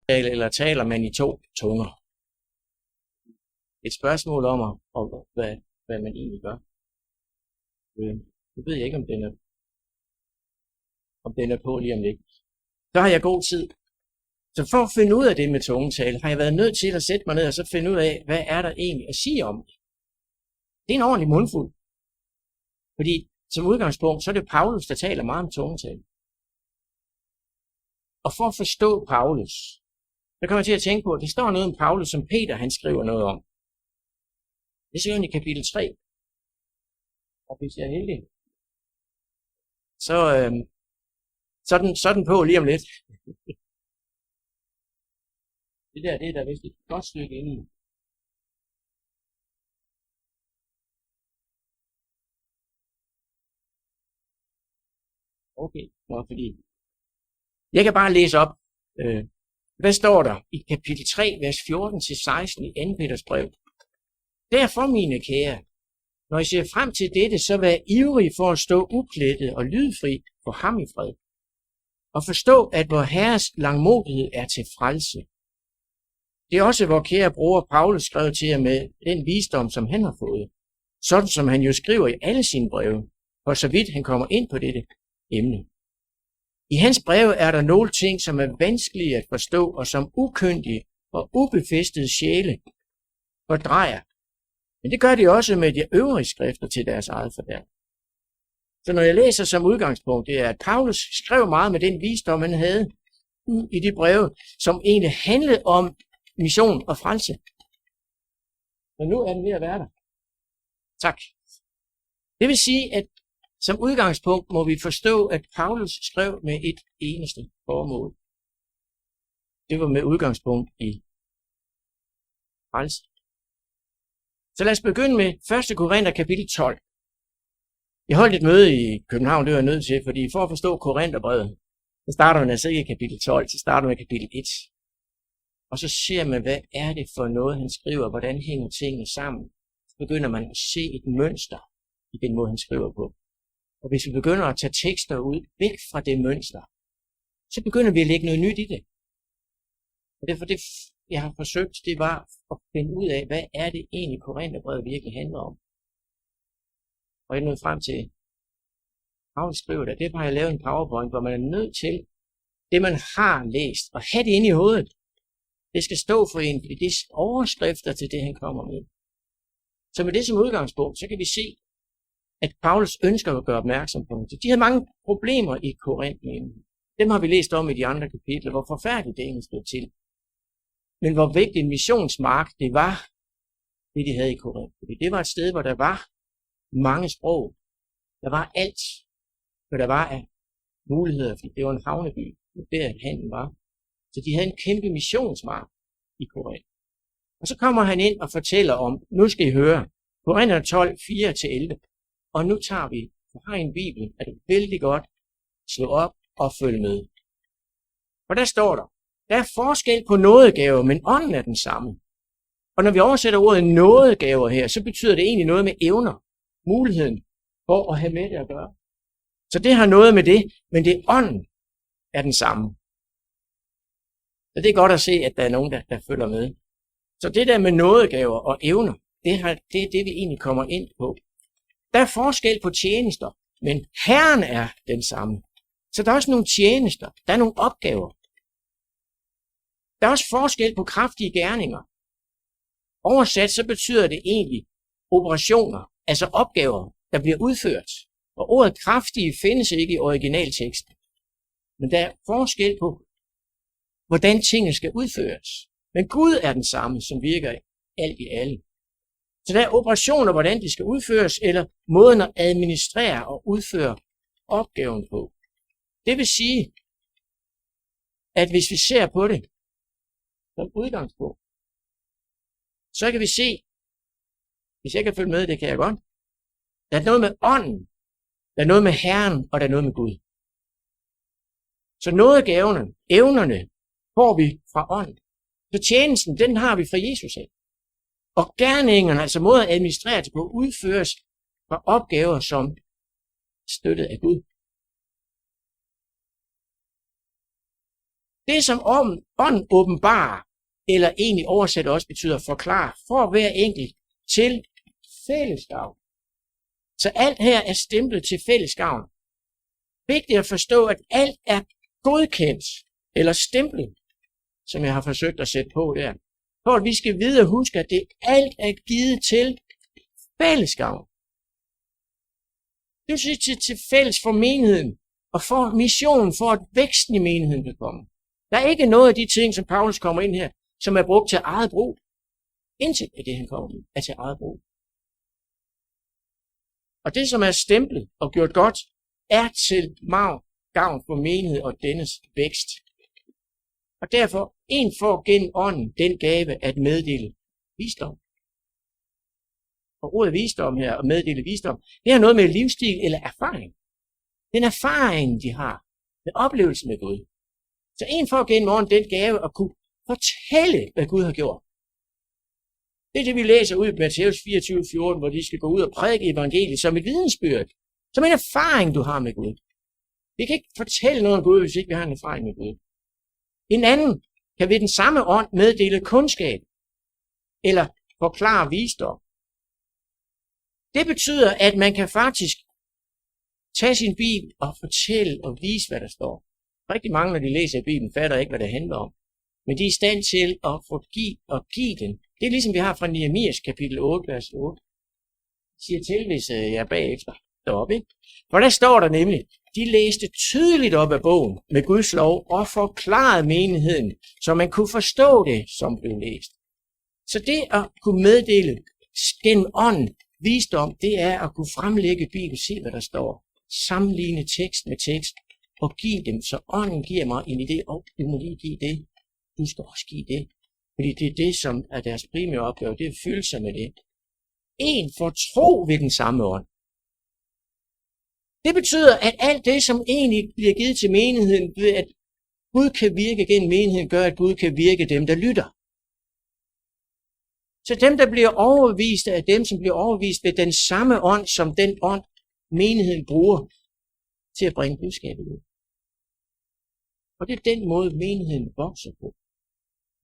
eller taler man i 2 tunger? Et spørgsmål om, hvad man egentlig gør. Jeg ved ikke, om den er på lige om lidt. Så har jeg god tid. Så for at finde ud af det med tungetale, har jeg været nødt til at sætte mig ned og så finde ud af, hvad er der egentlig at sige om det. Det er en ordentlig mundfuld. Fordi som udgangspunkt, så er det Paulus, der taler meget om tungetale. Og for at forstå Paulus, så kommer jeg til at tænke på, at det står noget om Paulus, som Peter han skriver noget om. Det ser i kapitel 3. Og hvis jeg er heldig, så er den på lige om lidt. Det er der vist et godt stykke inde i. Okay, fordi jeg kan bare læse op. Hvad står der i kapitel 3, vers 14-16 i 2. Peters brev? Derfor, mine kære, når I ser frem til dette, så vær ivrig for at stå uplettet og lydfri for ham i fred. Og forstå, at vor Herres langmodighed er til frelse. Det er også vor kære bror Paulus skrev til jer med den visdom, som han har fået. Sådan som han jo skriver i alle sine breve, for så vidt han kommer ind på dette emne. I hans breve er der nogle ting, som er vanskelige at forstå, og som ukyndige og ubefæstede sjæle fordrejer. Men det gør de også med de øvrige skrifter til deres eget fordærv. Så når jeg læser som udgangspunkt, det er, at Paulus skrev meget med den visdom, han havde i de breve, som egentlig handlede om mission og frelse. Men nu er den ved at være der. Tak. Det vil sige, at som udgangspunkt må vi forstå, at Paulus skrev med et eneste formål. Det var med udgangspunkt i frelse. Så lad os begynde med 1. Korinther kapitel 12. Jeg holdt et møde i København, det var jeg nødt til, fordi for at forstå Korintherbrevet, så starter man altså ikke i kapitel 12, så starter man i kapitel 1. Og så ser man, hvad er det for noget, han skriver, hvordan hænger tingene sammen. Så begynder man at se et mønster i den måde, han skriver på. Og hvis vi begynder at tage tekster ud væk fra det mønster, så begynder vi at lægge noget nyt i det. Og derfor det, jeg har forsøgt, det var at finde ud af, hvad er det egentlig Korintherbrevet virkelig handler om. Og jeg nåede frem til, Paulus skriver det, derfor har jeg lavet en PowerPoint, hvor man er nødt til, det man har læst, og have det inde i hovedet. Det skal stå for en, fordi det er overskrifter til det, han kommer med. Så med det som udgangspunkt, så kan vi se, at Paulus ønsker at gøre opmærksom på det. De havde mange problemer i Korinth. Dem har vi læst om i de andre kapitler, hvor forfærdeligt det egentlig stod til. Men hvor vigtig en missionsmark det var, det de havde i Korinth. Fordi det var et sted, hvor der var mange sprog. Der var alt, hvad der var af muligheder, fordi det var en havneby, der handlen var. Så de havde en kæmpe missionsmark i Korinth. Og så kommer han ind og fortæller om, nu skal I høre, Korinther 12, 4-11. Og nu tager vi, du har en bibel, er det vældig godt, slå op og følg med. Og der står der er forskel på nådegaver, men ånden er den samme. Og når vi oversætter ordet nådegaver her, så betyder det egentlig noget med evner, muligheden for at have med det at gøre. Så det har noget med det, men det ånden er den samme. Så det er godt at se, at der er nogen, der følger med. Så det der med nådegaver og evner, det er det, vi egentlig kommer ind på. Der er forskel på tjenester, men Herren er den samme. Så der er også nogle tjenester, der er nogle opgaver. Der er også forskel på kraftige gerninger. Oversat så betyder det egentlig operationer, altså opgaver, der bliver udført. Og ordet kraftige findes ikke i originalteksten. Men der er forskel på, hvordan tingene skal udføres. Men Gud er den samme, som virker alt i alle. Så der er operationer, hvordan de skal udføres, eller måden at administrere og udføre opgaven på. Det vil sige, at hvis vi ser på det som udgangspunkt, så kan vi se, hvis jeg kan følge med, det kan jeg godt, der er noget med ånden, der er noget med Herren, og der er noget med Gud. Så noget af gaverne, evnerne, får vi fra ånden. Så tjenesten, den har vi fra Jesus af. Og gerningerne, altså måden at administrere det på, udføres fra opgaver som støttet af Gud. Det, som ånden åbenbarer, eller egentlig oversat også betyder forklare, for hver enkelt til fællesgavn. Så alt her er stemplet til fællesgavn. Vigtigt at forstå, at alt er godkendt, eller stemplet, som jeg har forsøgt at sætte på der. For at vi skal vide og huske, at det alt er givet til fællesgavn. Det vil sige til fælles for menigheden, og for missionen, for at væksten i menigheden vil komme. Der er ikke noget af de ting, som Paulus kommer ind her, som er brugt til eget brug. Indtil det, han kommer med, er til eget brug. Og det, som er stemplet og gjort godt, er til gavn for menighed og dennes vækst. Og derfor, en får gennem ånden den gave at meddele visdom. Og ordet visdom her, og meddele visdom, det har noget med livsstil eller erfaring. Den erfaring, de har med oplevelsen med Gud. Så en får gennem ånden den gave at kunne fortælle, hvad Gud har gjort. Det er det, vi læser ud i Matthæus 24:14, hvor de skal gå ud og prædike evangeliet som et vidensbyrd. Som en erfaring, du har med Gud. Vi kan ikke fortælle noget om Gud, hvis ikke vi har en erfaring med Gud. En anden kan ved den samme ånd meddele kundskab, eller forklare visdom. Det betyder, at man kan faktisk tage sin bibel og fortælle og vise, hvad der står. Rigtig mange, når de læser Bibelen, fatter ikke, hvad det handler om. Men de er i stand til at give den. Det er ligesom vi har fra Nehemias kapitel 8, vers 8. Jeg siger til, hvis jeg er bagefter deroppe, ikke? For der står der nemlig, de læste tydeligt op af bogen med Guds lov og forklarede menigheden, så man kunne forstå det, som blev læst. Så det at kunne meddele gennem ånden visdom, det er at kunne fremlægge Bibelen, se hvad der står, sammenligne tekst med tekst og give dem, så ånden giver mig en idé, du må lige give det, du skal også give det. Fordi det er det, som er deres primære opgave, det er at fylde sig med det. En får tro ved den samme ånd. Det betyder, at alt det, som egentlig bliver givet til menigheden, ved at Gud kan virke gennem menigheden, gør, at Gud kan virke dem, der lytter. Så dem, der bliver overbevist, er dem, som bliver overbevist ved den samme ånd, som den ånd, menigheden bruger til at bringe budskabet ud. Og det er den måde, menigheden vokser på.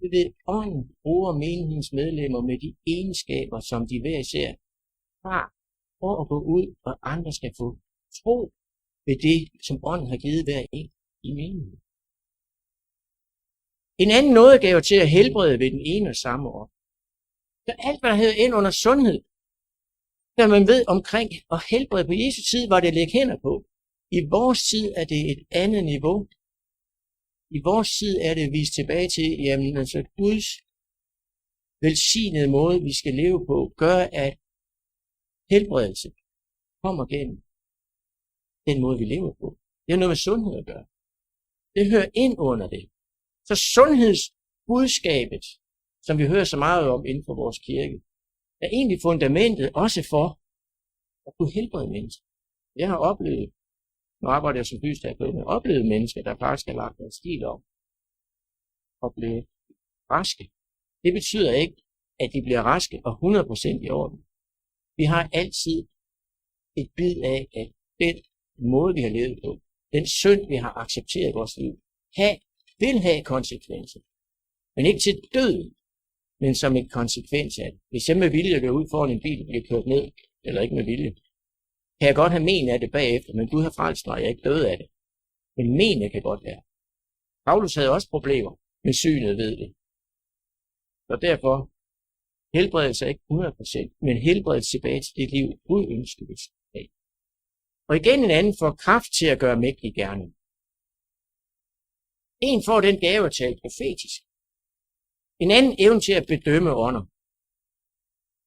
Det ved, ånden bruger menighedens medlemmer med de egenskaber, som de hver især har, for at gå ud, og andre skal få tro ved det, som ånden har givet hver en i menigheden. En anden nådegave til at helbrede ved den ene og samme ånd. Så alt, hvad der hedder ind under sundhed, der man ved omkring at helbrede på Jesu tid, var det at lægge hænder på. I vores tid er det et andet niveau. I vores tid er det vist tilbage til, jamen altså Guds velsignede måde, vi skal leve på, gør, at helbredelse kommer gennem den måde, vi lever på. Det har noget med sundhed at gøre. Det hører ind under det. Så sundhedsbudskabet, som vi hører så meget om inden for vores kirke, er egentlig fundamentet også for at kunne helbrede mennesker. Jeg har oplevet, nu arbejder jeg som fysioterapeut, jeg har oplevet mennesker, der faktisk har lagt deres stil om og blevet raske. Det betyder ikke, at de bliver raske og 100% i orden. Vi har altid et bid af, at den måde, vi har levet på, den synd, vi har accepteret i vores liv, vil have konsekvenser. Men ikke til døden, men som en konsekvens af det. Hvis jeg med vilje går ud foran en bil og bliver kørt ned, eller ikke med vilje, kan jeg godt have men af det bagefter, men Gud har frelst mig, jeg er ikke død af det. Men menet kan godt være. Paulus havde også problemer med synet, ved det. Så derfor, helbredelse er ikke 100%, men helbredelse tilbage til det liv, Gud ønsker vi af. Og igen en anden får kraft til at gøre mægtig gerning. En får den gave at tale profetisk. En anden evne til at bedømme ånder.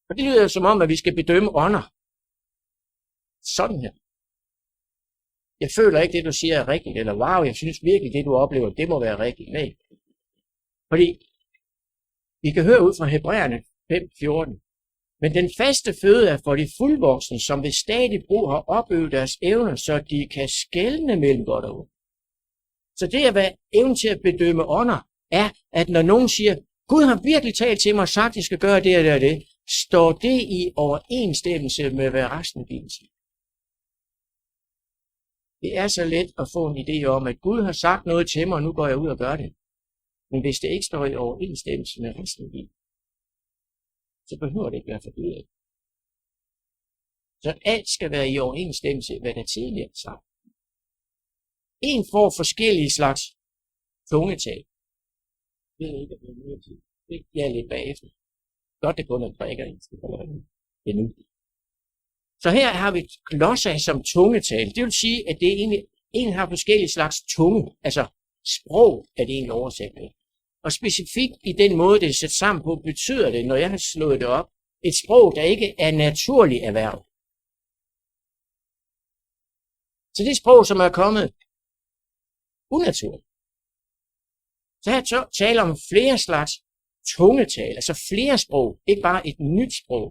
Og det lyder som om, at vi skal bedømme ånder. Sådan her. Jeg føler ikke, det du siger er rigtigt, eller wow, jeg synes virkelig, det du oplever, det må være rigtigt. Nej. Fordi vi kan høre ud fra Hebræerne 5:14. Men den faste føde er for de fuldvoksne, som ved stadig brug har opøvet deres evner, så de kan skelne mellem godt og ondt. Så det at være evnen til at bedømme ånder, er, at når nogen siger, Gud har virkelig talt til mig og sagt, at jeg skal gøre det og det og det, står det i overensstemmelse med, hvad resten af Bibelen siger. Det er så let at få en idé om, at Gud har sagt noget til mig, og nu går jeg ud og gør det. Men hvis det ikke står i overensstemmelse med resten af livet, så behøver det ikke være forbudt. Så alt skal være i overensstemmelse med, hvad der tidligere er sagt. En får forskellige slags tungetal. Det er ikke, at det er mere tid. Det er lidt bagefter. Godt, det kun er drikker, I skal få det nu. Så her har vi glossa som tungetal. Det vil sige, at det egentlig en har forskellige slags tunge, altså sprog er det egentlig oversat med. Og specifikt i den måde, det er sat sammen på, betyder det, når jeg har slået det op, et sprog, der ikke er naturligt erhverv. Så det sprog, som er kommet unaturligt. Så her taler om flere slags tungetal, altså flere sprog, ikke bare et nyt sprog.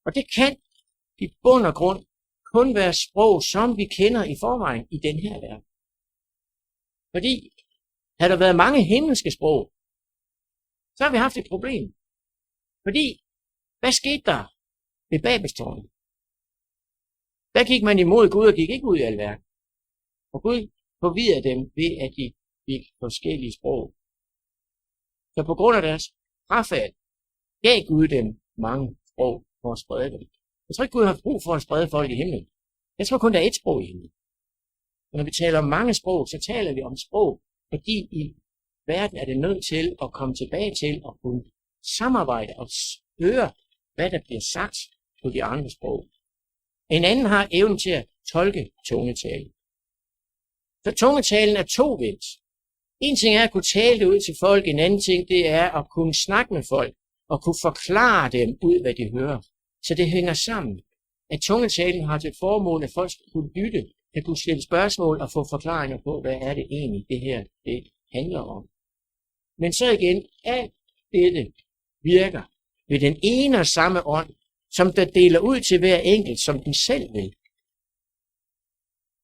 Og det kan i bund og grund kun være sprog, som vi kender i forvejen i den her verden. Fordi havde der været mange himmelske sprog, så har vi haft et problem. Fordi, hvad skete der ved Babelstårnet? Der gik man imod Gud og gik ikke ud i alverden. Og Gud forvirrede dem ved, at de fik forskellige sprog. Så på grund af deres frafald gav Gud dem mange sprog for at sprede dem. Jeg tror ikke, Gud har brug for at sprede folk i himlen. Jeg tror kun, der er et sprog i himlen. Og når vi taler om mange sprog, så taler vi om sprog, fordi i verden er det nødt til at komme tilbage til at kunne samarbejde og høre, hvad der bliver sagt på de andre sprog. En anden har evnen til at tolke tungetalen. Så tungetalen er tovendt. En ting er at kunne tale det ud til folk, en anden ting det er at kunne snakke med folk og kunne forklare dem ud, hvad de hører. Så det hænger sammen. At tungetalen har til formål, at folk skal kunne lytte, at kunne stille spørgsmål og få forklaringer på, hvad er det egentlig, det her det handler om. Men så igen, alt dette virker ved den ene og samme ånd, som der deler ud til hver enkelt, som den selv vil.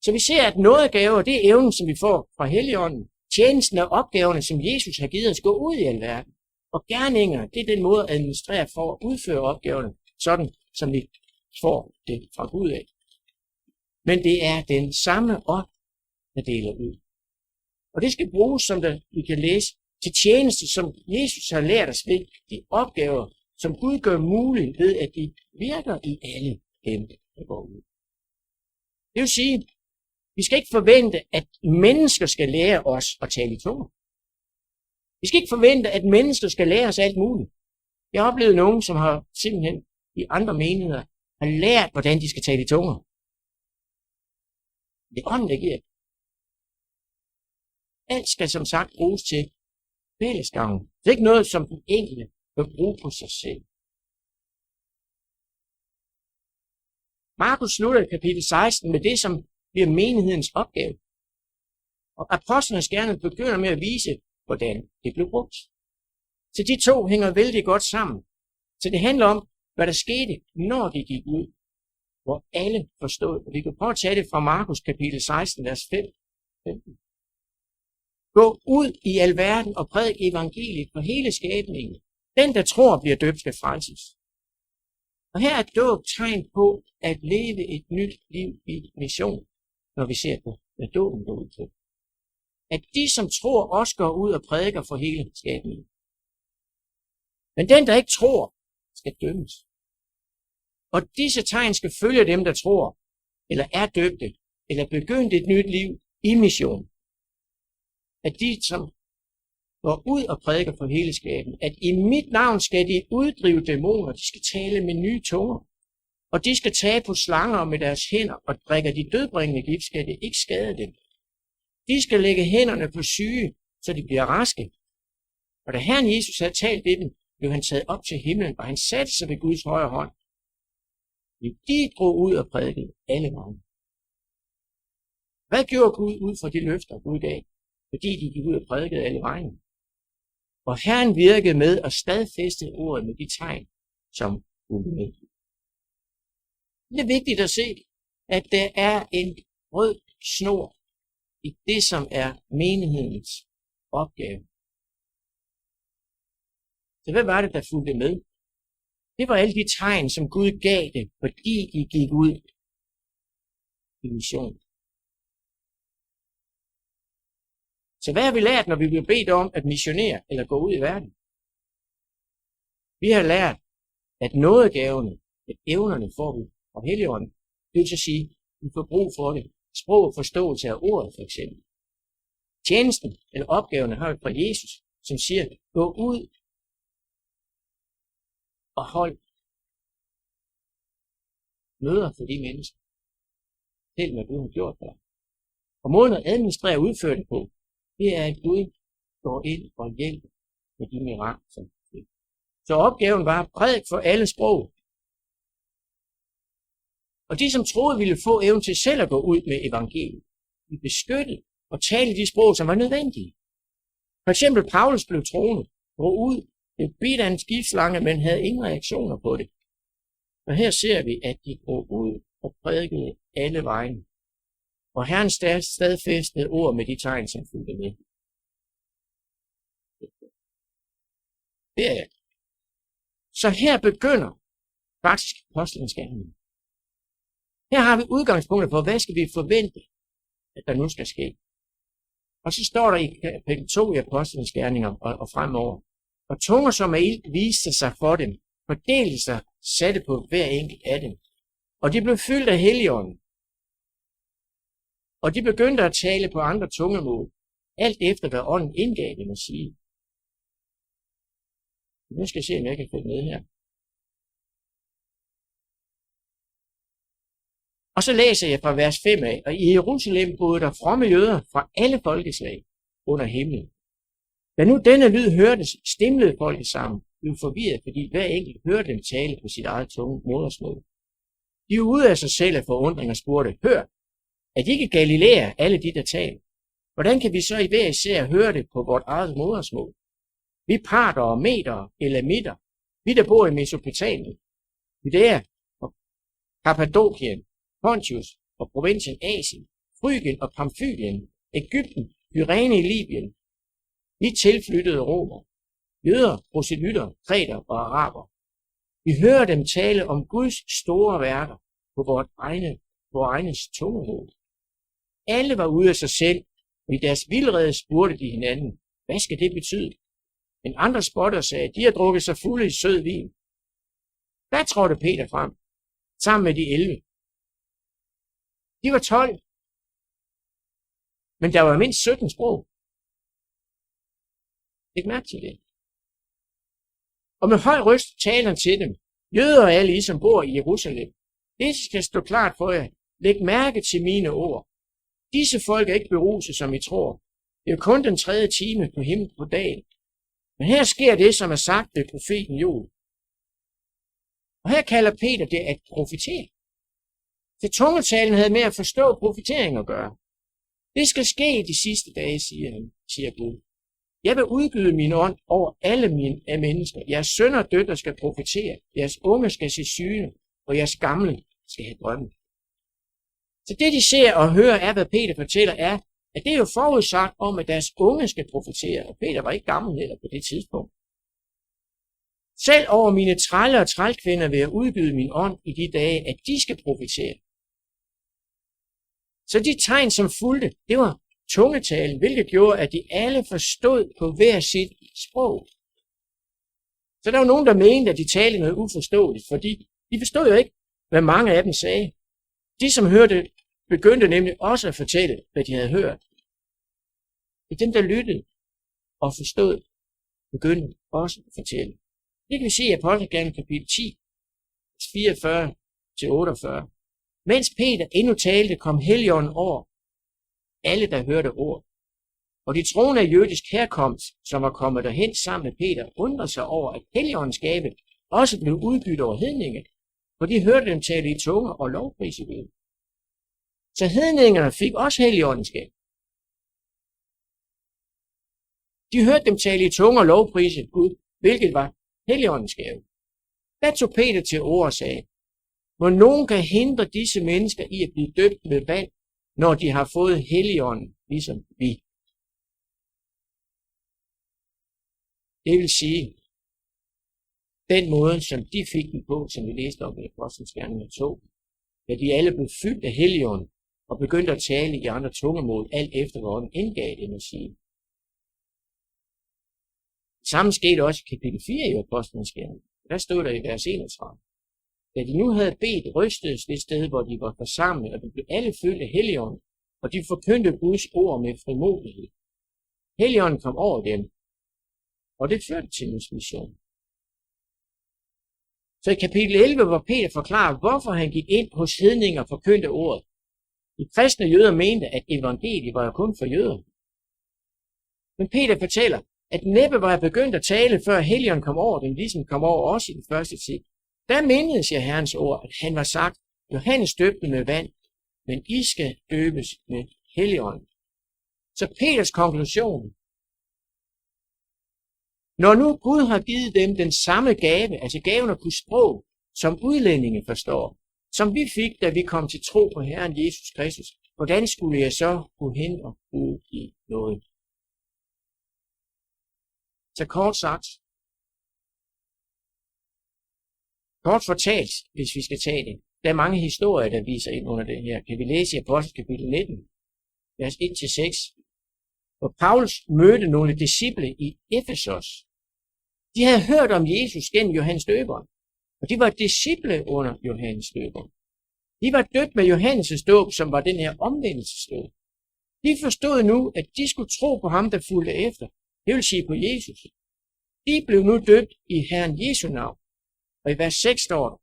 Så vi ser, at nådegaver, det er evnen, som vi får fra Helligånden. Tjenesten og opgaverne, som Jesus har givet os, går ud i alverden. Og gerninger, det er den måde at administrere for at udføre opgaverne, sådan som vi får det fra Gud af. Men det er den samme ånd, der deler ud. Og det skal bruges, som vi kan læse, til tjeneste, som Jesus har lært os ved de opgaver, som Gud gør muligt ved, at de virker i alle dem, der går ud. Det vil sige, vi skal ikke forvente, at mennesker skal lære os at tale i tunger. Vi skal ikke forvente, at mennesker skal lære os alt muligt. Jeg har oplevet nogen, som har simpelthen i andre menigheder, har lært, hvordan de skal tale i tunger. Det er ånden, der giver. Alt skal som sagt bruges til fællesgangen. Det er ikke noget, som den enkelte vil bruge på sig selv. Markus slutter kapitel 16 med det, som bliver menighedens opgave. Og apostlenes gerne begynder med at vise, hvordan det blev brugt. Så de to hænger vældig godt sammen. Så det handler om, hvad der skete, når de gik ud. Hvor alle forstod. Og vi kan prøve at tage det fra Markus kapitel 16, vers 5. Gå ud i alverden og prædik evangeliet for hele skabningen. Den, der tror, bliver døbt, skal frelses. Og her er dåb tegn på at leve et nyt liv i mission, når vi ser på, hvad dåben går ud til. At de, som tror, også går ud og prædiker for hele skabningen. Men den, der ikke tror, skal dømmes. Og disse tegn skal følge dem, der tror, eller er døbte, eller begyndt et nyt liv i mission. At de, som går ud og prædiker for hele skabningen, at i mit navn skal de uddrive dæmoner, de skal tale med nye tunger, og de skal tage på slanger med deres hænder, og drikker de dødbringende gift, skal det ikke skade dem. De skal lægge hænderne på syge, så de bliver raske. Og da Herren Jesus havde talt ved dem, blev han taget op til himlen, og han satte sig ved Guds højre hånd. De drog ud og prædikede alle vegne. Hvad gjorde Gud ud fra de løfter, Gud gav? Fordi de gik ud og prædikede alle vegne. Og Herren virkede med at stadfæste ordet med de tegn, som Gud med. Det er vigtigt at se, at der er en rød snor i det, som er menighedens opgave. Så hvad var det, der fulgte med? Det var alle de tegn, som Gud gav det, fordi de gik ud i mission. Så hvad har vi lært, når vi bliver bedt om at missionere eller gå ud i verden? Vi har lært, at nådegaverne, at evnerne får vi fra Helligånden. Det vil sige, at vi får brug for det. Sprog og forståelse af ordet, for eksempel. Tjenesten eller opgaverne har vi fra Jesus, som siger, gå ud og hold møder for de mennesker. Selv hvad du har gjort for dig. Og måden at administrere og udføre det på, det er, at Gud går ind og hjælper med de mirakler. Så opgaven var prædik for alle sprog. Og de, som troede, ville få evnen til selv at gå ud med evangeliet, de beskyttede og tale de sprog, som var nødvendige. For eksempel Paulus blev troende, drog ud, blev bidt af en skibslange, men havde ingen reaktioner på det. Og her ser vi, at de drog ud og prædikede alle vejen. Og Herren stadfæstede ord med de tegn, som fulgte med. Det er. Så her begynder faktisk apostlenes gerning. Her har vi udgangspunktet for, hvad skal vi forvente, at der nu skal ske. Og så står der i kapitel 2 i apostlenes gerninger og fremover. Og tunger som af ild viste sig for dem, fordelte sig, satte på hver enkelt af dem. Og de blev fyldt af Helligånden. Og de begyndte at tale på andre tungemål, alt efter hvad ånden indgav dem at sige. Nu skal jeg se, om jeg kan følge med her. Og så læser jeg fra vers 5 af, og i Jerusalem boede der fromme jøder fra alle folkeslag under himlen. Da nu denne lyd hørtes, stimlede folket sammen, blev forvirret, fordi hver enkelt hørte dem tale på sit eget tunge modersmål. De var ude af sig selv af forundring og spurgte, hør, er de ikke Galilæer, alle de, der taler? Hvordan kan vi så i hver især høre det på vort eget modersmål? Vi parter og meter, elamitter, vi der bor i Mesopotamien, Judæa og Kappadokien, Pontius og provinsen Asien, Frygien og Pamfylien, Egypten, Kyrene i Libyen. Vi tilflyttede romer, jøder, proselytter, kreter og araber. Vi hører dem tale om Guds store værker på vores egne tungemål. Alle var ude af sig selv, og i deres vildrede spurgte de hinanden, hvad skal det betyde? Men andre spotter sagde, at de har drukket sig fulde i sød vin. Der trådte Peter frem, sammen med de 11. De var 12, men der var mindst 17 sprog. Læg mærke til det. Og med høj røst taler han til dem, jøder og alle I, som bor i Jerusalem. Det skal stå klart for jer. Læg mærke til mine ord. Disse folk er ikke beruset, som I tror. Det er kun den 3. time på himmel på dagen. Men her sker det, som er sagt ved profeten Joel. Og her kalder Peter det at profetere. Så tungetalen havde med at forstå profetering at gøre. Det skal ske i de sidste dage, siger Gud. Jeg vil udgyde min ånd over alle mine mennesker. Jeres sønner og døtre skal profetere. Jeres unge skal se syne, og jeres gamle skal have drømme. Så det, de ser og hører, er, hvad Peter fortæller, er, at det er jo forudsagt om, at deres unge skal profetere. Og Peter var ikke gammel heller på det tidspunkt. Selv over mine trælle og trælkvinder vil jeg udgyde min ånd i de dage, at de skal profetere. Så de tegn, som fulgte, det var tungetalen, hvilket gjorde, at de alle forstod på hver sit sprog. Så der var nogen, der mente, at de talte noget uforståeligt, fordi de forstod jo ikke, hvad mange af dem sagde. De, som hørte, begyndte nemlig også at fortælle, hvad de havde hørt. Og dem, der lyttede og forstod, begyndte også at fortælle. Det kan vi se i Apostlegerningen kapitel 10, 44-48. Mens Peter endnu talte, kom Helligånden over alle, der hørte ord. Og de troende af jødisk herkomst, som var kommet derhen sammen med Peter, undrede sig over, at Helligåndens gave også blev udbyttet over hedninge, for de hørte dem tale i tunger og lovprise Gud. Så hedningerne fik også Helligåndens gave. De hørte dem tale i tunger og lovprise Gud, hvilket var Helligåndens gave. Der tog Peter til ord og sagde, hvor nogen kan hindre disse mennesker i at blive døbt med vand, når de har fået Helligånden, ligesom vi. Det vil sige, den måde, som de fik den på, som vi læste om i Apostlenes Gerninger 2, da de alle blev fyldt af Helligånden og begyndte at tale i andre tungemål, alt efter hvad ånden indgav dem at sige. Det samme skete også i kapitel 4 i Apostlenes Gerninger. Der stod der i vers 31. Da de nu havde bedt, rystedes det sted, hvor de var forsamlet, og de blev alle fyldt af Helligånden, og de forkyndte Guds ord med frimodighed. Helligånden kom over dem, og det førte til en mission. Så i kapitel 11, hvor Peter forklarer, hvorfor han gik ind hos hedninger og forkyndte ordet. De kristne jøder mente, at evangeliet var kun for jøder. Men Peter fortæller, at næppe var jeg begyndt at tale, før Helligånden kom over dem, ligesom kom over os i den første tid. Der mindedes jeg Herrens ord, at han var sagt, Johannes døbte med vand, men I skal døbes med Helligånden. Så Peters konklusion: når nu Gud har givet dem den samme gave, altså gaven at kunne sprog, som udlændinge forstår, som vi fik, da vi kom til tro på Herren Jesus Kristus, hvordan skulle jeg så kunne hindre Gud i noget? Så kort fortalt, hvis vi skal tage det, der er mange historier, der viser ind under det her. Kan vi læse i Apostlenes kapitel 19, vers 1-6, hvor Paulus mødte nogle disciple i Efesos. De havde hørt om Jesus gennem Johannes døberen, og de var disciple under Johannes døberen. De var døbt med Johannes' dåb, som var den her omvendelsesdåb. De forstod nu, at de skulle tro på ham, der fulgte efter, det vil sige på Jesus. De blev nu døbt i Herren Jesu navn. Og i vers 6 står der,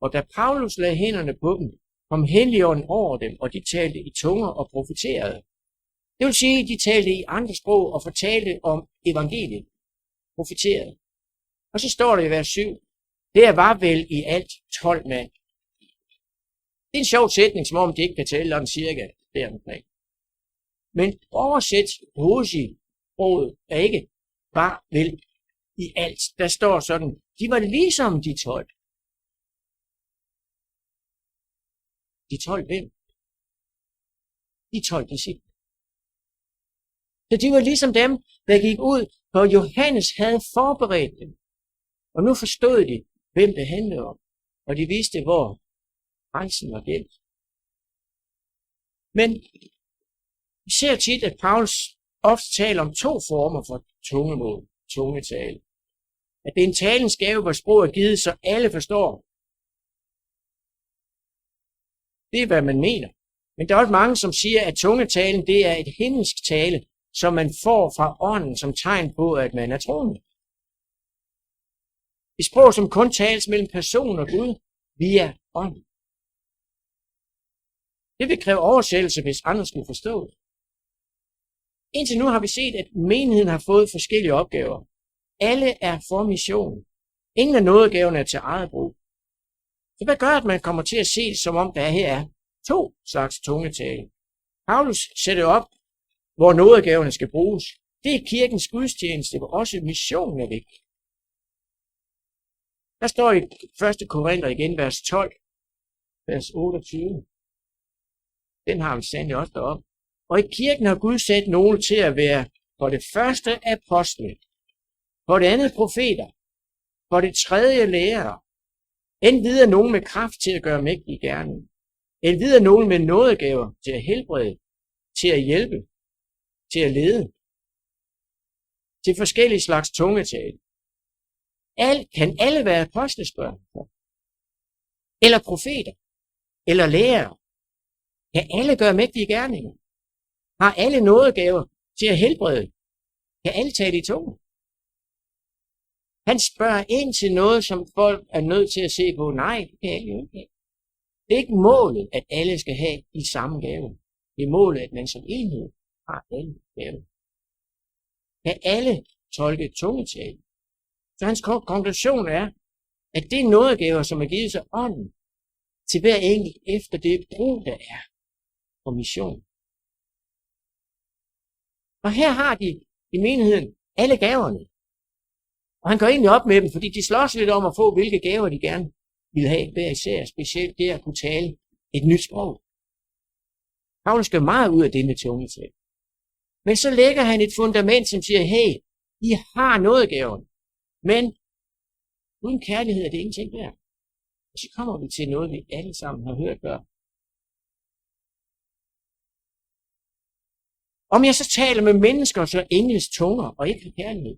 og da Paulus lagde hænderne på dem, kom Helligånden over dem, og de talte i tunger og profeterede. Det vil sige, at de talte i andre sprog og fortalte om evangeliet. Profeterede. Og så står der i vers 7, der var vel i alt 12 mand. Det er en sjov sætning, som om det ikke kan tælle om cirka deromkring. Men oversæt hovedsigsproget er ikke var vel i alt. Der står sådan, de var ligesom de 12. De 12 hvem? De 12 disciple. Så de var ligesom dem, der gik ud, hvor Johannes havde forberedt dem. Og nu forstod de, hvem det handlede om. Og de vidste, hvor rejsen var gemt. Men vi ser tit, at Paulus ofte taler om 2 former for tungemål, tungetale. At det er en talens gave, hvor sproget er givet, så alle forstår. Det er, hvad man mener. Men der er også mange, som siger, at tungetalen det er et himmelsk tale, som man får fra ånden som tegn på, at man er troende. Et sprog, som kun tales mellem person og Gud via ånden. Det vil kræve oversættelse, hvis andre skulle forstå det. Indtil nu har vi set, at menigheden har fået forskellige opgaver. Alle er for mission. Ingen af nådegaverne er til eget brug. Så hvad gør, at man kommer til at se det, som om der her er 2 slags tungetale? Paulus sætter op, hvor nådegaverne skal bruges. Det er kirkens gudstjeneste, hvor også missionen er vigtig. Der står i 1. Korinther igen, vers 12, vers 28. Den har vi sandelig også deroppe. Og i kirken har Gud sat nogle til at være for det første apostle, for det andet profeter, for det tredje lærere, endvidere nogen med kraft til at gøre mægtige gerninger, endvidere nogen med nådegaver til at helbrede, til at hjælpe, til at lede, til forskellige slags tungetale. Kan alle være apostelspørg? Eller profeter? Eller lærere? Kan alle gøre mægtige gerninger? Har alle nådegaver til at helbrede? Kan alle tale i tunge? Han spørger ind til noget, som folk er nødt til at se på. Nej, det kan alle jo ikke. Det er ikke målet, at alle skal have de samme gaver. Det er målet, at man som enhed har alle gaver. Kan alle tolke tungetale? Så hans konklusion er, at det er nådegaver, som er givet sig ånden til hver enkelt efter det brug, der er for mission. Og her har de i menigheden alle gaverne. Og han går egentlig op med dem, fordi de slås lidt om at få, hvilke gaver de gerne vil have hver især, specielt det at kunne tale et nyt sprog. Paulus gør meget ud af det med tungetale. Men så lægger han et fundament, som siger, hey, I har nådegaverne, men uden kærlighed er det ingenting værd. Og så kommer vi til noget, vi alle sammen har hørt før. Om jeg så taler med mennesker, så engles tunger og ikke har kærlighed,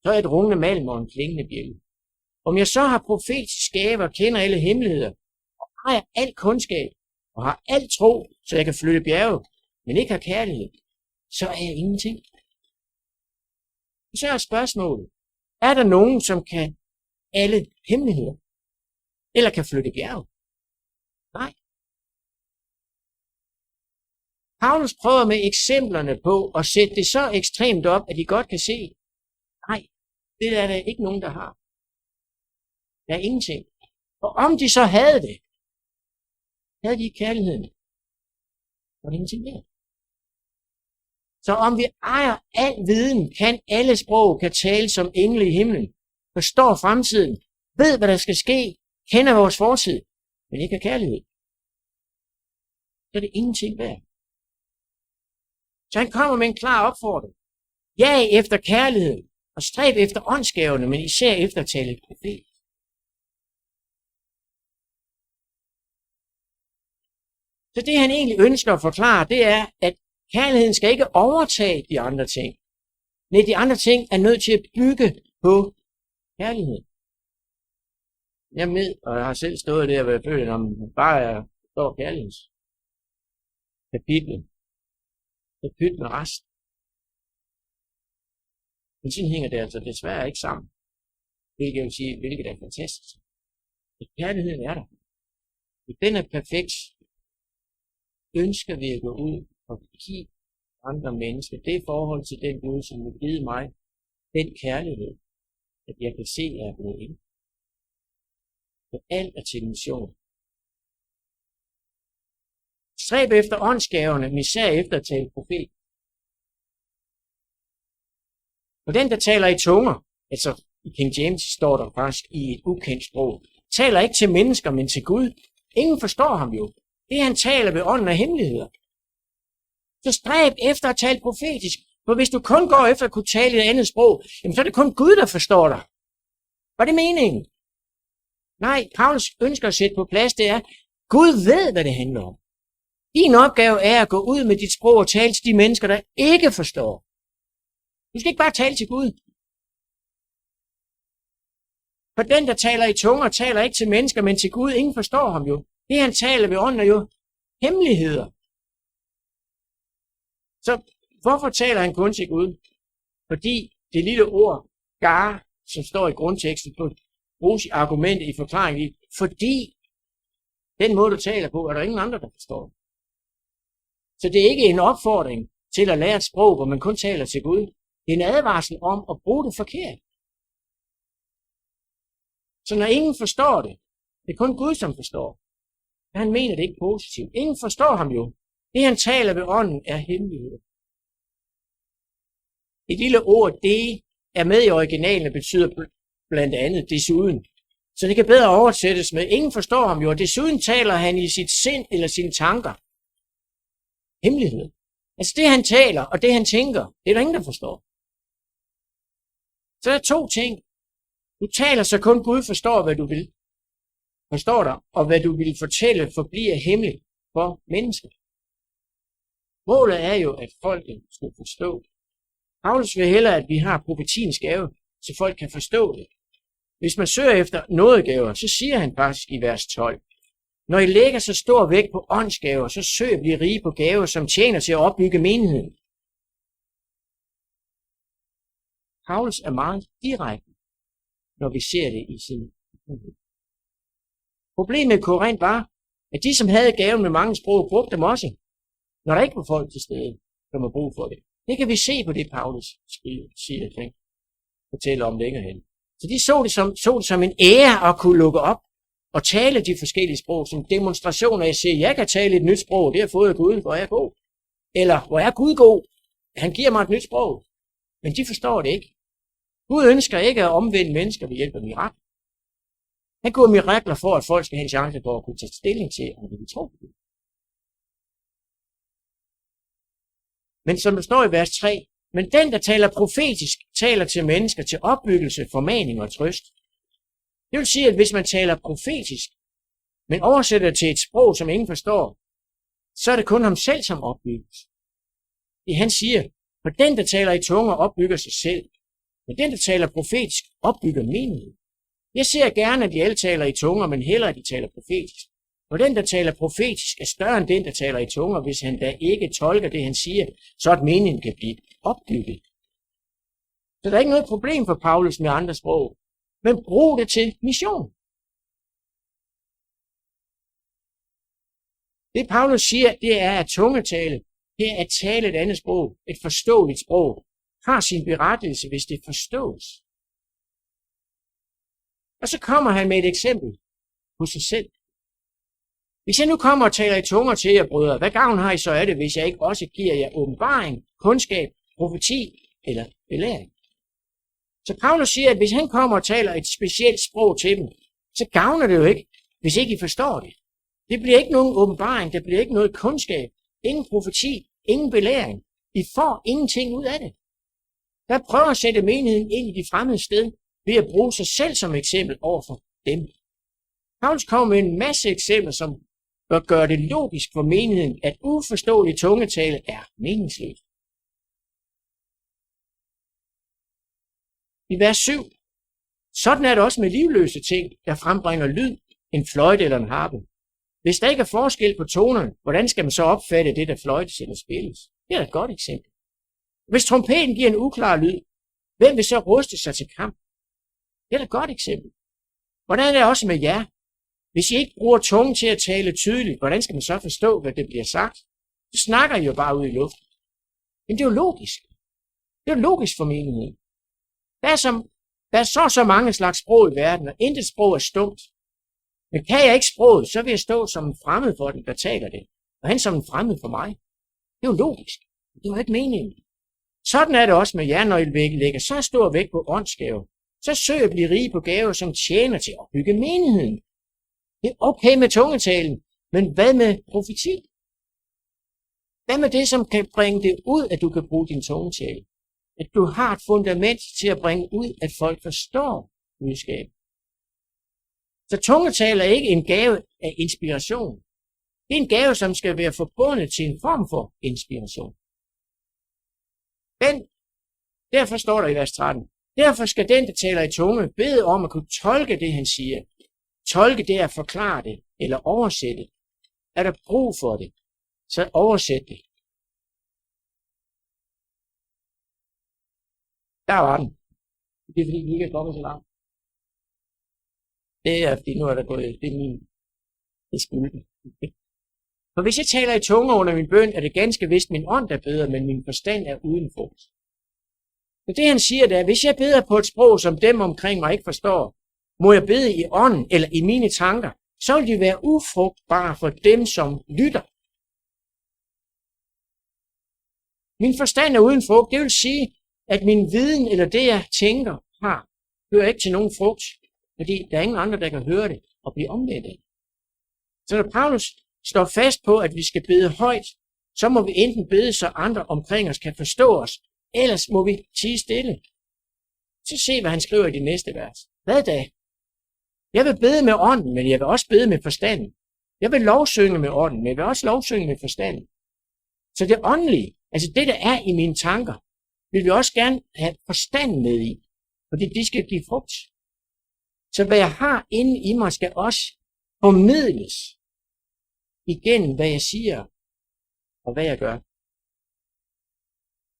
så er jeg et rungende malm og en klingende bjælde. Om jeg så har profetiske gaver, kender alle hemmeligheder, og ejer al kundskab, og har al tro, så jeg kan flytte bjerge, men ikke har kærlighed, så er jeg ingenting. Så er spørgsmålet, er der nogen, som kan alle hemmeligheder, eller kan flytte bjerge? Nej. Paulus prøver med eksemplerne på at sætte det så ekstremt op, at de godt kan se, nej, det er der ikke nogen, der har. Der er ingenting. Og om de så havde det, havde de ikke kærligheden, var det ingenting mere. Så om vi ejer al viden, kan alle sprog, kan tale som engle i himlen, forstår fremtiden, ved hvad der skal ske, kender vores fortid, men ikke har kærlighed, så er det ingenting værd. Så han kommer med en klar opfordring. Jag efter kærligheden, og stræb efter åndsgaverne, men især efter at tale profet. Så det han egentlig ønsker at forklare, det er, at kærligheden skal ikke overtage de andre ting. Nej, de andre ting er nødt til at bygge på kærligheden. Jeg ved, og jeg har selv stået der, hvor jeg føler, om bare jeg står kærlighedens kapitlet. Det pyt med resten. Men sådan hænger det altså desværre ikke sammen. Hvilket jeg vil sige, hvilket er fantastisk. At kærligheden er der. Hvis den er perfekt, ønsker vi at gå ud og give andre mennesker det forhold til den Gud, som vil give mig den kærlighed, at jeg kan se, at jeg er blevet ind. For alt er til mission. Stræb efter åndsgaverne, men især efter at tale profet. Og den, der taler i tunger, altså i King James står der faktisk i et ukendt sprog, taler ikke til mennesker, men til Gud. Ingen forstår ham jo. Det han taler ved ånden af hemmeligheder. Så stræb efter at tale profetisk. For hvis du kun går efter at kunne tale et andet sprog, jamen så er det kun Gud, der forstår dig. Var det meningen? Nej, Paulus ønsker at sætte på plads, det er, Gud ved, hvad det handler om. Din opgave er at gå ud med dit sprog og tale til de mennesker, der ikke forstår. Du skal ikke bare tale til Gud. For den, der taler i tunger, taler ikke til mennesker, men til Gud. Ingen forstår ham jo. Det, han taler ved ånden, er jo hemmeligheder. Så hvorfor taler han kun til Gud? Fordi det lille ord, gar, som står i grundteksten, bruges i argumentet i forklaringen, fordi den måde, du taler på, er der ingen andre, der forstår. Så det er ikke en opfordring til at lære et sprog, hvor man kun taler til Gud. Det er en advarsel om at bruge det forkert. Så når ingen forstår det, det er kun Gud, som forstår. Han mener det ikke positivt. Ingen forstår ham jo. Det, han taler ved ånden, er hemmelighed. Et lille ord, det er med i originalen og betyder blandt andet desuden. Så det kan bedre oversættes med, ingen forstår ham jo, og desuden taler han i sit sind eller sine tanker. Hemmelighed. Altså det, han taler, og det, han tænker, det er der ingen, der forstår. Så der er to ting. Du taler, så kun Gud forstår, hvad du vil. Forstår dig, og hvad du vil fortælle, forbliver hemmeligt for mennesker. Målet er jo, at folket skal forstå. Paulus vil hellere, at vi har profetiens gave, så folk kan forstå det. Hvis man søger efter nådegaver, så siger han faktisk i vers 12. Når I lægger så stor vægt på åndsgaver, så søg at blive rige på gaver, som tjener til at opbygge menigheden. Paulus er meget direkte, når vi ser det i sin menighed. Problemet med Korinth var, at de, som havde gaven med mange sprog, brugte dem også, når der ikke var folk til stede, som har brug for det. Det kan vi se på det, Paulus siger, fortæller om længere hen. Så de så det som en ære at kunne lukke op og tale de forskellige sprog, som demonstrationer. Jeg siger, jeg kan tale et nyt sprog, det har jeg fået af Gud, hvor er jeg god. Eller, hvor er Gud god? Han giver mig et nyt sprog. Men de forstår det ikke. Gud ønsker ikke at omvende mennesker ved hjælp af mirakler. Han gør mirakler for, at folk skal have en chance for at kunne tage stilling til, om de vil tro på det. Men som der står i vers 3, men den, der taler profetisk, taler til mennesker til opbyggelse, formaning og trøst. Det vil sige, at hvis man taler profetisk, men oversætter til et sprog, som ingen forstår, så er det kun ham selv, som opbygges. Det han siger, for den, der taler i tunger, opbygger sig selv, Men den, der taler profetisk, opbygger menighed. Jeg ser gerne, at de alle taler i tunger, men hellere, at de taler profetisk. For den, der taler profetisk, er større end den, der taler i tunger. Hvis han da ikke tolker det, han siger, så at menigheden kan blive opbygget. Så der er ikke noget problem for Paulus med andre sprog. Men brug det til mission. Det Paulus siger, det er at tungetale. Det er at tale et andet sprog, et forståeligt sprog, har sin berettigelse, hvis det forstås. Og så kommer han med et eksempel på sig selv. Hvis jeg nu kommer og taler i tunger til jer, brødre, hvad gavn har I så af det, hvis jeg ikke også giver jer åbenbaring, kundskab, profeti eller belæring? Så Paulus siger, at hvis han kommer og taler et specielt sprog til dem, så gavner det jo ikke, hvis ikke I forstår det. Det bliver ikke nogen åbenbaring, der bliver ikke noget kundskab, ingen profeti, ingen belæring. I får ingenting ud af det. Der prøver at sætte menigheden ind i de fremmede sted, ved at bruge sig selv som eksempel overfor dem. Paulus kommer med en masse eksempler, som bør gøre det logisk for menigheden, at uforståelig tungetale er meningsløst. I vers 7. Sådan er det også med livløse ting, der frembringer lyd, en fløjte eller en harpe. Hvis der ikke er forskel på tonerne, hvordan skal man så opfatte det, der fløjtes eller spilles? Det er et godt eksempel. Hvis trompeten giver en uklar lyd, hvem vil så ruste sig til kamp? Det er et godt eksempel. Hvordan er det også med jer? Hvis I ikke bruger tungen til at tale tydeligt, hvordan skal man så forstå, hvad det bliver sagt? Så snakker I jo bare ud i luften. Men det er jo logisk. Det er jo logisk for menigheden. Der er så mange slags sprog i verden, og intet sprog er stumt. Men kan jeg ikke sproget, så vil jeg stå som en fremmed for den, der taler det. Og han som en fremmed for mig. Det er jo logisk. Det er jo ikke meningen. Sådan er det også med jer, når I lægger så stor vægt på åndsgaver. Så søg at blive rige på gaver, som tjener til at bygge menigheden. Det er okay med tungetalen, men hvad med profeti? Hvad med det, som kan bringe det ud, at du kan bruge din tungetale? At du har et fundament til at bringe ud, at folk forstår budskabet. Så tungetale er ikke en gave af inspiration. Det er en gave, som skal være forbundet til en form for inspiration. Men derfor står der i vers 13. Derfor skal den, der taler i tunge, bede om at kunne tolke det, han siger. Tolke det er at forklare det, eller oversætte. Er der brug for det, så oversæt det. Der var den. Det er fordi, vi ikke er kommet så langt. Det er fordi, nu er der gået, det er min skylden. For hvis jeg taler i tunge under min bøn, er det ganske vist min ånd, der beder, men min forstand er uden frugt. Så det han siger, det er, hvis jeg beder på et sprog, som dem omkring mig ikke forstår, må jeg bede i ånden eller i mine tanker, så vil de være ufrugtbare for dem, som lytter. Min forstand er uden frugt, det vil sige, at min viden eller det, jeg tænker har, hører ikke til nogen frugt, fordi der er ingen andre, der kan høre det og blive omvendt af det. Så når Paulus står fast på, at vi skal bede højt, så må vi enten bede, så andre omkring os kan forstå os, ellers må vi tie stille. Så se, hvad han skriver i det næste vers. Hvad da? Jeg vil bede med ånden, men jeg vil også bede med forstanden. Jeg vil lovsynge med ånden, men jeg vil også lovsynge med forstanden. Så det åndelige, altså det, der er i mine tanker, vil vi også gerne have forstand med i, fordi de skal give frugt. Så hvad jeg har inde i mig, skal også formidles igennem, hvad jeg siger og hvad jeg gør.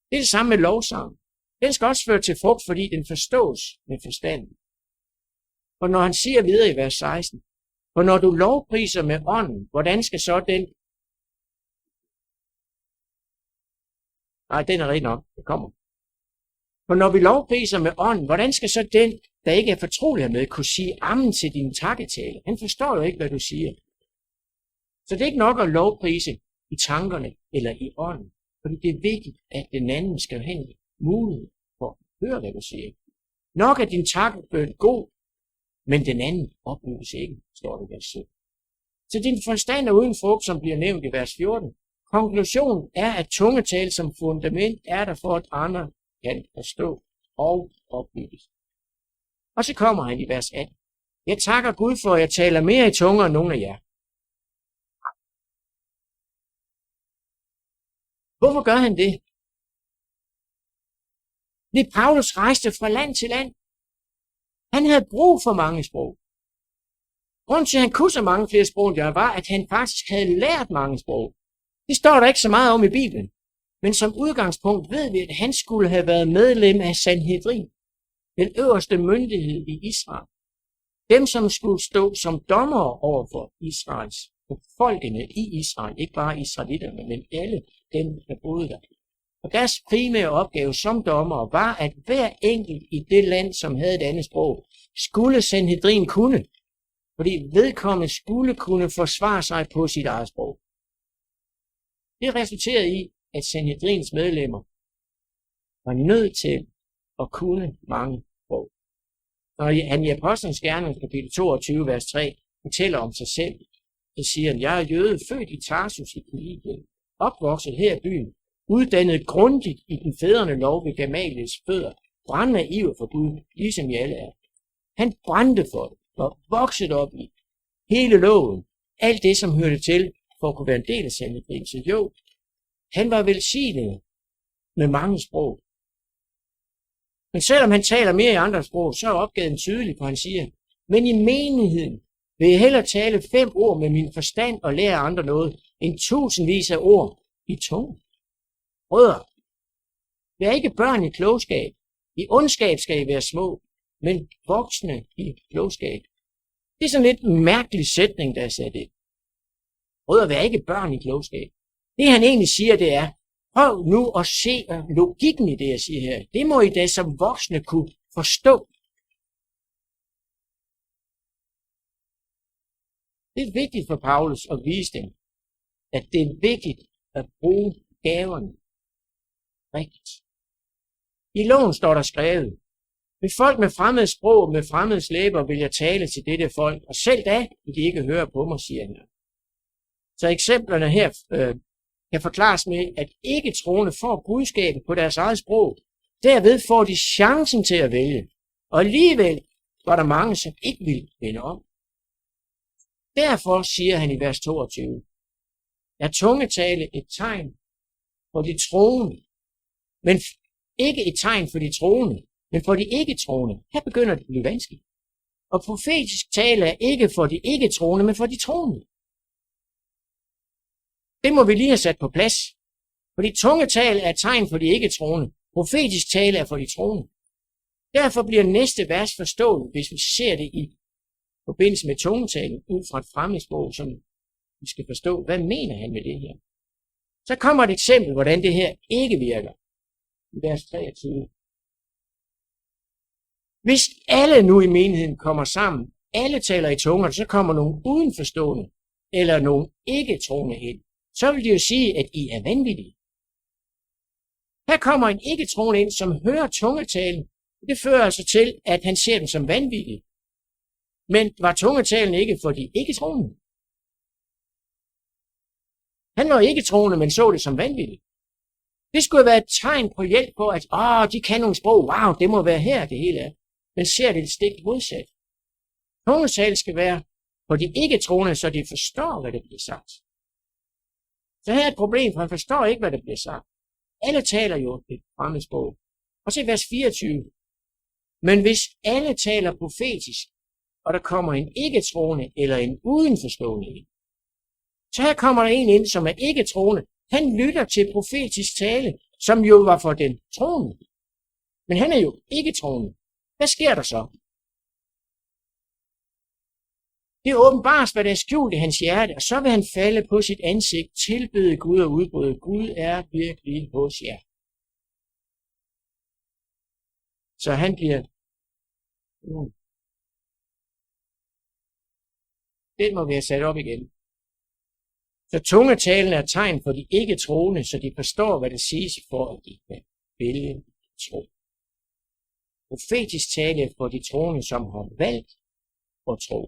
Det er det samme med lovsang. Den skal også føre til frugt, fordi den forstås med forstanden. Og når han siger videre i vers 16, for når du lovpriser med ånden, hvordan skal så den... Nej, den er rigtig nok. Det kommer. For når vi lovpriser med ånden, hvordan skal så den, der ikke er fortrolig med, kunne sige amen til din takketale? Han forstår jo ikke, hvad du siger. Så det er ikke nok at lovprise i tankerne eller i ånden, fordi det er vigtigt, at den anden skal have mulighed for at høre, hvad du siger. Nok er din takkebøn god, men den anden opbygges ikke, står det i vers 17. Så din forstand er uden frugt, som bliver nævnt i vers 14. Konklusionen er, at tungetale som fundament er der for, at andre kan forstå og opbygges. Og så kommer han i vers 18. Jeg takker Gud for, at jeg taler mere i tunger end nogen af jer. Hvorfor gør han det? Det Paulus rejste fra land til land. Han havde brug for mange sprog. Grunden til, at han kunne så mange flere sprog, var, at han faktisk havde lært mange sprog. Det står der ikke så meget om i Bibelen. Men som udgangspunkt ved vi, at han skulle have været medlem af Sanhedrin, den øverste myndighed i Israel. Dem, som skulle stå som dommere over for Israels folkene i Israel, ikke bare israelitterne, men alle dem, der boede der. Og deres primære opgave som dommere var, at hver enkelt i det land, som havde et andet sprog, skulle Sanhedrin kunne, fordi vedkommende skulle kunne forsvare sig på sit eget sprog. Det resulterede i, at Sanhedrins medlemmer var nødt til at kunne mange sprog. Når han i Apostlenes Gerninger kapitel 22, vers 3 fortæller om sig selv, så siger han, jeg er jøde, født i Tarsus i Kilikien, opvokset her i byen, uddannet grundigt i den fædrene lov ved Gamaliels fødder, brændende iver for Gud, ligesom I alle er. Han brændte for det, og voksede op i hele loven, alt det, som hørte til, for at kunne være en del af Sanhedrin. Så jo, han var velsignet med mange sprog. Men selvom han taler mere i andre sprog, så er opgaven tydelig, for han siger, men i menigheden vil jeg hellere tale 5 ord med min forstand og lære andre noget, end tusindvis af ord i tunge. Brødre, vær ikke børn i klogskab. I ondskab skal I være små, men voksne i klogskab. Det er sådan lidt en mærkelig sætning, der er sat ind. Brødre, vær ikke børn i klogskab. Det han egentlig siger, det er, prøv nu at se logikken i det, jeg siger her. Det må I da som voksne kunne forstå. Det er vigtigt for Paulus at vise dem, at det er vigtigt at bruge gaverne rigtigt. I loven står der skrevet, med folk med fremmede sprog og med fremmede læber vil jeg tale til dette folk, og selv da vil de ikke høre på mig, siger han. Så eksemplerne her kan forklares med, at ikke-troende får budskabet på deres eget sprog. Derved får de chancen til at vælge. Og alligevel var der mange, som ikke ville vende om. Derfor siger han i vers 22, er tungetale et tegn for de troende, men ikke et tegn for de troende, men for de ikke-troende. Her begynder det at blive vanskeligt. Og profetisk tale er ikke for de ikke-troende, men for de troende. Det må vi lige have sat på plads. Fordi tungetale er et tegn for de ikke-troende. Profetisk tale er for de troende. Derfor bliver næste vers forstået, hvis vi ser det i forbindelse med tungetalen ud fra et fremmedsprog, som vi skal forstå, hvad mener han med det her. Så kommer et eksempel, hvordan det her ikke virker. I vers 23. Hvis alle nu i menigheden kommer sammen, alle taler i tunger, så kommer nogle udenforstående eller nogle ikke-troende ind. Så vil det jo sige, at I er vanvittige. Her kommer en ikke-troende ind, som hører tungetalen. Det fører altså til, at han ser dem som vanvittige. Men var tungetalen ikke for de ikke-troende? Han var ikke-troende, men så det som vanvittigt. Det skulle være et tegn på hjælp på, at de kan nogle sprog. Wow, det må være her, det hele er. Men ser det stik modsat. Tungetalen skal være for de ikke-troende, så de forstår, hvad det bliver sagt. Så her er et problem, for han forstår ikke, hvad der bliver sagt. Alle taler jo et fremmedsprog. Og se vers 24. Men hvis alle taler profetisk, og der kommer en ikke-troende eller en udenforstående ind, så her kommer der en ind, som er ikke-troende. Han lytter til profetisk tale, som jo var for den troende. Men han er jo ikke-troende. Hvad sker der så? Det åbenbares, hvad der er skjult i hans hjerte, og så vil han falde på sit ansigt, tilbede Gud og udbryde. Gud er virkelig hos jer. Så han bliver... Den må vi have sat op igen. Så tungetalen er tegn for de ikke-troende, så de forstår, hvad det siges for, at de kan vælge tro. Profetisk tale for de troende, som har valgt at tro.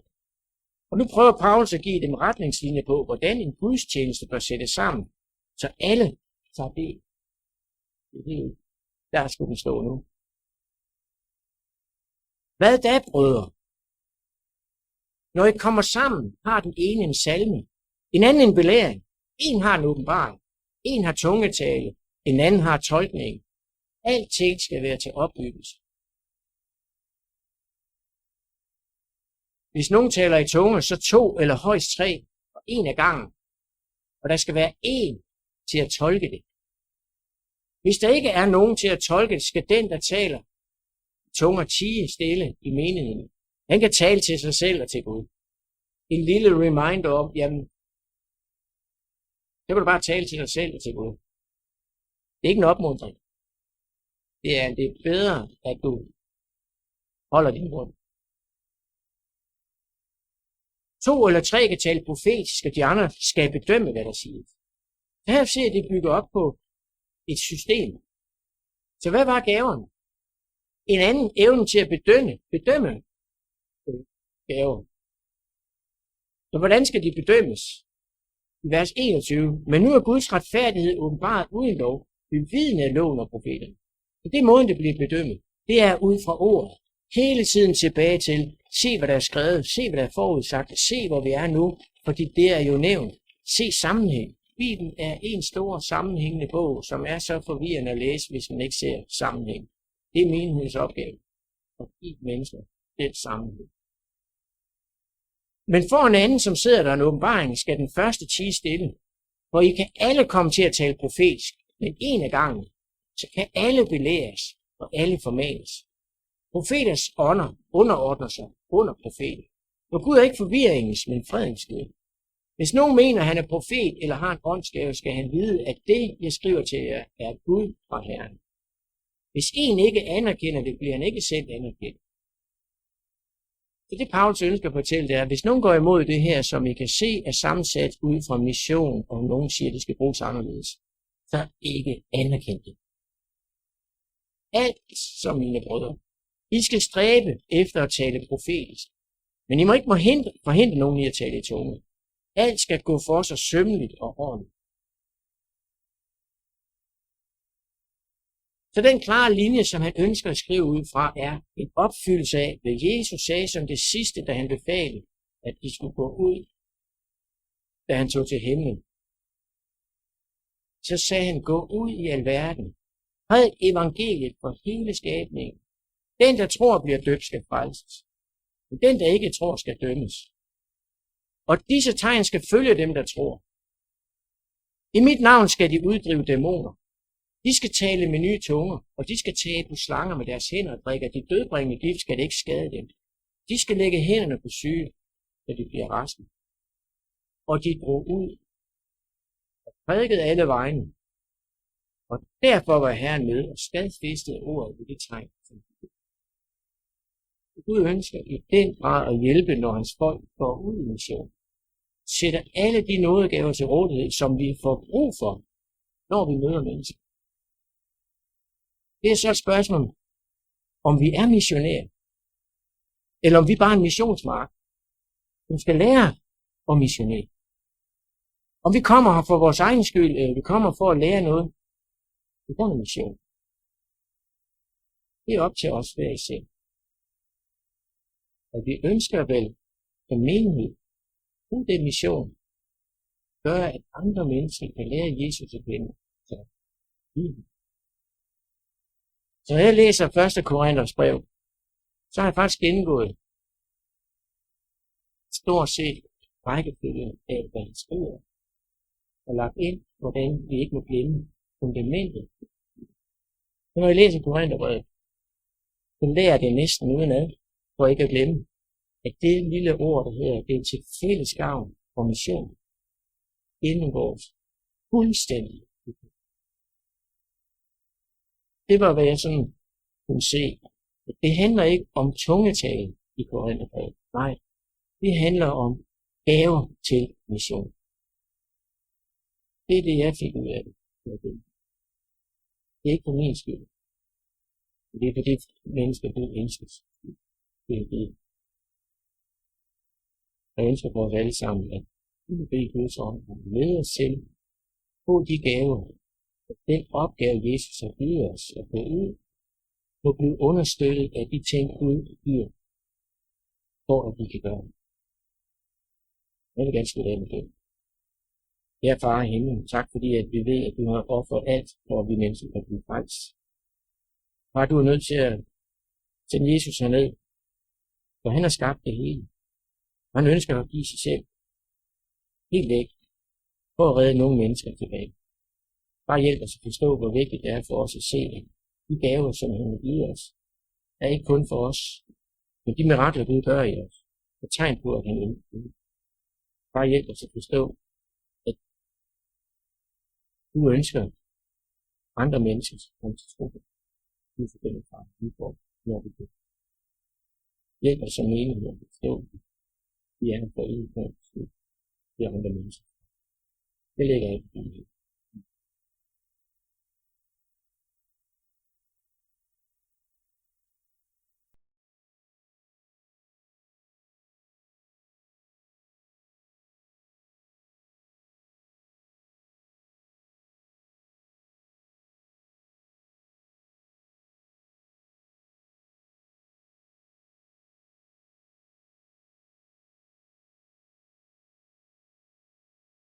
Og nu prøver Paulus at give dem retningslinjer på, hvordan en gudstjeneste bør sættes sammen, så alle tager del. Der skulle den stå nu. Hvad da, brødre? Når I kommer sammen, har den ene en salme, en anden en belæring, en har en åbenbaring, en har tungetale, en anden har tolkning. Alting skal være til opbyggelse. Hvis nogen taler i tunger, så 2 eller højst 3, og 1 ad gangen. Og der skal være 1 til at tolke det. Hvis der ikke er nogen til at tolke det, skal den, der taler tunger, tie stille i menigheden. Han kan tale til sig selv og til Gud. En lille reminder om, jamen, det kan du bare tale til dig selv og til Gud. Det er ikke en opmuntring. Det er bedre, at du holder din mund. 2 eller 3 kan tale profetisk, og de andre skal bedømme, hvad der siger. Her ser det bygger op på et system. Så hvad var gaverne? En anden evne til at bedømme gaver. Så hvordan skal de bedømmes? I vers 21. Men nu er Guds retfærdighed åbenbart uden lov, bevidende af loven og profeterne. Så det er måden, det bliver bedømmet. Det er ud fra ordet. Hele tiden tilbage til, se hvad der er skrevet, se hvad der er forudsagt, se hvor vi er nu, fordi det er jo nævnt. Se sammenhæng. Bibelen er en stor sammenhængende bog, som er så forvirrende at læse, hvis man ikke ser sammenhæng. Det er menighedens opgave. At give mennesker den sammenhæng. Men for en anden, som sidder der en åbenbaring, skal den første tie stille. For I kan alle komme til at tale profetisk, men en af gangen, så kan alle belæres og alle formanes. Profeters ånder underordner sig under profeter. For Gud er ikke forvirringens, men fredens Gud. Hvis nogen mener, at han er profet eller har en åndsgave, skal han vide, at det, jeg skriver til jer, er Gud fra Herren. Hvis en ikke anerkender det, bliver han ikke selv anerkendt. Så det Paulus ønsker at fortælle, det er, at hvis nogen går imod det her, som I kan se er sammensat ud fra mission, og nogen siger, at det skal bruges anderledes, så ikke anerkendt det. Alt som mine brødre. I skal stræbe efter at tale profetisk. Men I må ikke forhindre nogen i at tale i tunge. Alt skal gå for sig sømmeligt og ordentligt. Så den klare linje, som han ønsker at skrive ud fra, er en opfyldelse af, hvad Jesus sagde som det sidste, da han befalede, at de skulle gå ud, da han tog til himlen. Så sagde han, gå ud i alverden. Prædik evangeliet for hele skabningen. Den, der tror, bliver døbt, skal frelses. Men den, der ikke tror, skal dømmes. Og disse tegn skal følge dem, der tror. I mit navn skal de uddrive dæmoner. De skal tale med nye tunger, og de skal tage på slanger med deres hænder og drikke. De dødbringende gift skal det ikke skade dem. De skal lægge hænderne på syge, så de bliver raske. Og de drog ud og prædikede alle vegne. Og derfor var Herren med og stadfæstede ordet ved det tegn, som de gjorde. Gud ønsker i den grad at hjælpe, når hans folk går ud i mission. Sætter alle de nådegaver til rådighed, som vi får brug for, når vi møder mennesker. Det er så et spørgsmål, om vi er missionærer, eller om vi bare er en missionsmark, som skal lære at missionere. Om vi kommer her for vores egen skyld, eller vi kommer for at lære noget, det er en mission. Det er op til os hver især. At vi ønsker vel som menighed, uden den mission, gør, at andre mennesker kan lære Jesus at kende. Så når jeg læser 1. Korinthers brev, så har jeg faktisk gennemgået stort set rækkefølge af, hvad han skriver, og lagt ind, hvordan vi ikke må glemme fundamentet. Så når jeg læser Korintherbrevet, så lærer det næsten udenad, for ikke at glemme, at det lille ord, der hedder, det er til fælles gavn og mission, gennemgås fuldstændig. Det var, hvad jeg sådan kunne se. Det handler ikke om tungetale i Korintherbrevet. Nej, det handler om gaver til mission. Det er det, jeg fik ud af det. Det er ikke for min skyld. Det er fordi mennesker, det ønskes. Det er det. Jeg ønsker for os alle sammen, at vi vil bede Guds ånd med os selv på de gaver, den opgave, Jesus har givet os at gå ud, må blive understøttet af de ting, Gud giver, for at vi kan gøre det. Jeg vil gerne slutte af med det. Ja, far i himlen, tak fordi at vi ved, at du har offret alt, for at vi mennesker kan blive frelst. Bare du er nødt til at sende Jesus herned, for han har skabt det hele. Han ønsker at give sig selv helt væk, for at redde nogle mennesker tilbage. Bare hjælp os at forstå, hvor vigtigt det er for os at se, at de gaver, som han vil give os, er ikke kun for os, men de mirakler, du gør i os, er tegn på, at han vil. Bare hjælp os at forstå, at du ønsker andre mennesker, som kommer til tro. Du forbinder fra, du får, når vi kan. Hjælp os som menighed at forstå, vi er for evigt på, det er andre mennesker. Det ligger ikke i